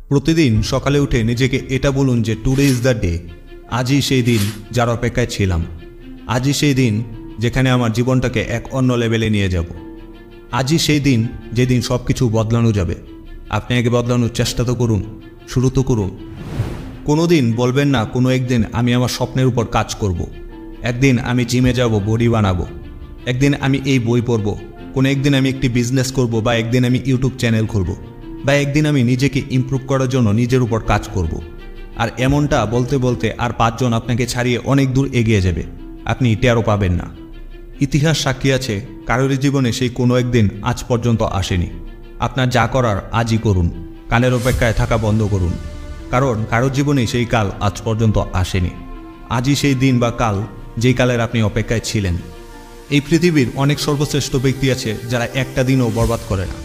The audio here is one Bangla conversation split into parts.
প্রতিদিন সকালে উঠে নিজেকে এটা বলুন যে টুডে ইজ দ্য ডে। আজই সেই দিন যার অপেক্ষায় ছিলাম। আজই সেই দিন যেখানে আমার জীবনটাকে এক অন্য লেভেলে নিয়ে যাব। আজই সেই দিন যেদিন সব কিছু বদলানো যাবে। আপনি আগে বদলানোর চেষ্টা তো করুন, শুরু তো করুন। কোনো দিন বলবেন না কোনো একদিন আমি আমার স্বপ্নের উপর কাজ করব। একদিন আমি জিমে যাব, বডি বানাবো। একদিন আমি এই বই পড়ব। কোনো একদিন আমি একটি বিজনেস করব, বা একদিন আমি ইউটিউব চ্যানেল খুলব, বা একদিন আমি নিজেকে ইমপ্রুভ করার জন্য নিজের উপর কাজ করব। আর এমনটা বলতে বলতে আর 5 জন আপনাকে ছাড়িয়ে অনেক দূর এগিয়ে যাবে, আপনি টেরও পাবেন না। ইতিহাস সাক্ষী আছে, কারোর জীবনে সেই কোনো একদিন আজ পর্যন্ত আসেনি। আপনার যা করার আজই করুন, কালের অপেক্ষায় থাকা বন্ধ করুন। কারণ কারোর জীবনে সেই কাল আজ পর্যন্ত আসেনি। আজই সেই দিন বা কাল যেই কালের আপনি অপেক্ষায় ছিলেন। এই পৃথিবীর অনেক সর্বশ্রেষ্ঠ ব্যক্তি আছে যারা একটা দিনও বরবাদ করে না।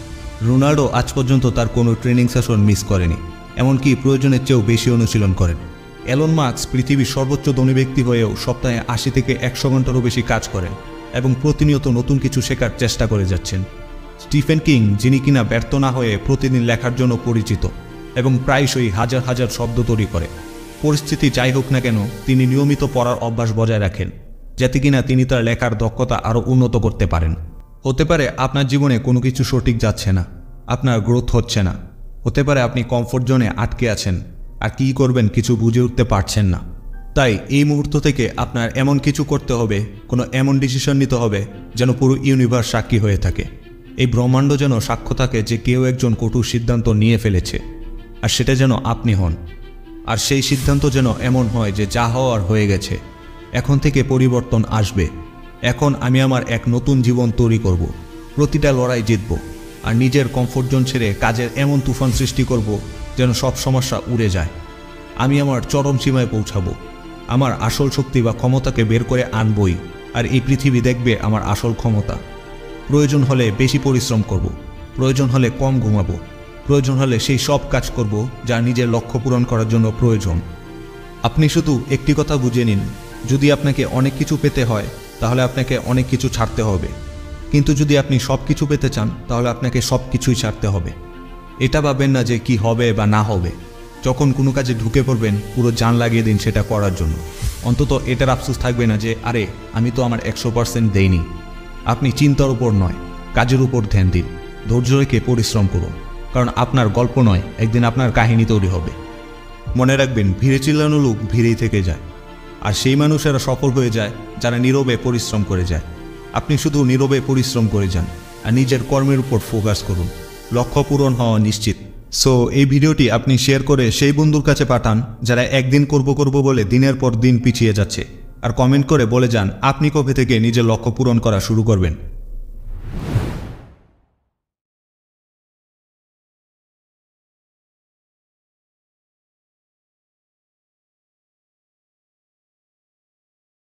রোনাল্ডো আজ পর্যন্ত তার কোনো ট্রেনিং সেশন মিস করেনি, এমনকি প্রয়োজনের চেয়েও বেশি অনুশীলন করেন। এলন মাস্ক পৃথিবীর সর্বোচ্চ ধনী ব্যক্তি হয়েও সপ্তাহে 80 থেকে 100 ঘন্টারও বেশি কাজ করেন এবং প্রতিনিয়ত নতুন কিছু শেখার চেষ্টা করে যাচ্ছেন। স্টিফেন কিং, যিনি কিনা ব্যর্থ না হয়ে প্রতিদিন লেখার জন্য পরিচিত এবং প্রায়শই হাজার হাজার শব্দ তৈরি করে, পরিস্থিতি যাই হোক না কেন তিনি নিয়মিত পড়ার অভ্যাস বজায় রাখেন, যাতে কিনা তিনি তার লেখার দক্ষতা আরও উন্নত করতে পারেন। হতে পারে আপনার জীবনে কোনো কিছু সঠিক যাচ্ছে না, আপনার গ্রোথ হচ্ছে না। হতে পারে আপনি কমফোর্ট জোনে আটকে আছেন আর কী করবেন কিছু বুঝে উঠতে পারছেন না। তাই এই মুহূর্ত থেকে আপনার এমন কিছু করতে হবে, কোনো এমন ডিসিশন নিতে হবে যেন পুরো ইউনিভার্স সাক্ষী হয়ে থাকে। এই ব্রহ্মাণ্ড যেন সাক্ষ্য থাকে যে কেউ একজন কঠোর সিদ্ধান্ত নিয়ে ফেলেছে, আর সেটা যেন আপনি হন। আর সেই সিদ্ধান্ত যেন এমন হয় যে যা হওয়ার হয়ে গেছে, এখন থেকে পরিবর্তন আসবে। এখন আমি আমার এক নতুন জীবন তৈরি করব, প্রতিটা লড়াই জিতব, আর নিজের কমফোর্ট জোন ছেড়ে কাজের এমন তুফান সৃষ্টি করব যেন সব সমস্যা উড়ে যায়। আমি আমার চরম সীমায় পৌঁছাবো, আমার আসল শক্তি বা ক্ষমতাকে বের করে আনবই, আর এই পৃথিবী দেখবে আমার আসল ক্ষমতা। প্রয়োজন হলে বেশি পরিশ্রম করব, প্রয়োজন হলে কম ঘুমাবো, প্রয়োজন হলে সেই সব কাজ করব যা নিজের লক্ষ্য পূরণ করার জন্য প্রয়োজন। আপনি শুধু একটি কথা বুঝে নিন, যদি আপনাকে অনেক কিছু পেতে হয় তাহলে আপনাকে অনেক কিছু ছাড়তে হবে, কিন্তু যদি আপনি সব কিছু পেতে চান তাহলে আপনাকে সব কিছুই ছাড়তে হবে। এটা ভাববেন না যে কি হবে বা না হবে। যখন কোনো কাজে ঢুকে পড়বেন পুরো জান লাগিয়ে দিন সেটা করার জন্য। অন্তত এটার আফসোস থাকবে না যে আরে আমি তো আমার 100% দেইনি। আপনি চিন্তার উপর নয়, কাজের উপর ধ্যান দিন, ধৈর্য রেখে পরিশ্রম করুন, কারণ আপনার গল্প নয়, একদিন আপনার কাহিনী তৈরি হবে। মনে রাখবেন, ভিড়ে চিল্লানো লোক ভিড়েই থেকে যায়, আর সেই মানুষেরা সফল হয়ে যায় যারা নীরবে পরিশ্রম করে যায়। আপনি শুধু নীরবে পরিশ্রম করে যান আর নিজের কর্মের উপর ফোকাস করুন, লক্ষ্য পূরণ হওয়া নিশ্চিত। সো এই ভিডিওটি আপনি শেয়ার করে সেই বন্ধুর কাছে পাঠান যারা একদিন করব বলে দিনের পর দিন পিছিয়ে যাচ্ছে, আর কমেন্ট করে বলে যান আপনি কবে থেকে নিজের লক্ষ্য পূরণ করা শুরু করবেন।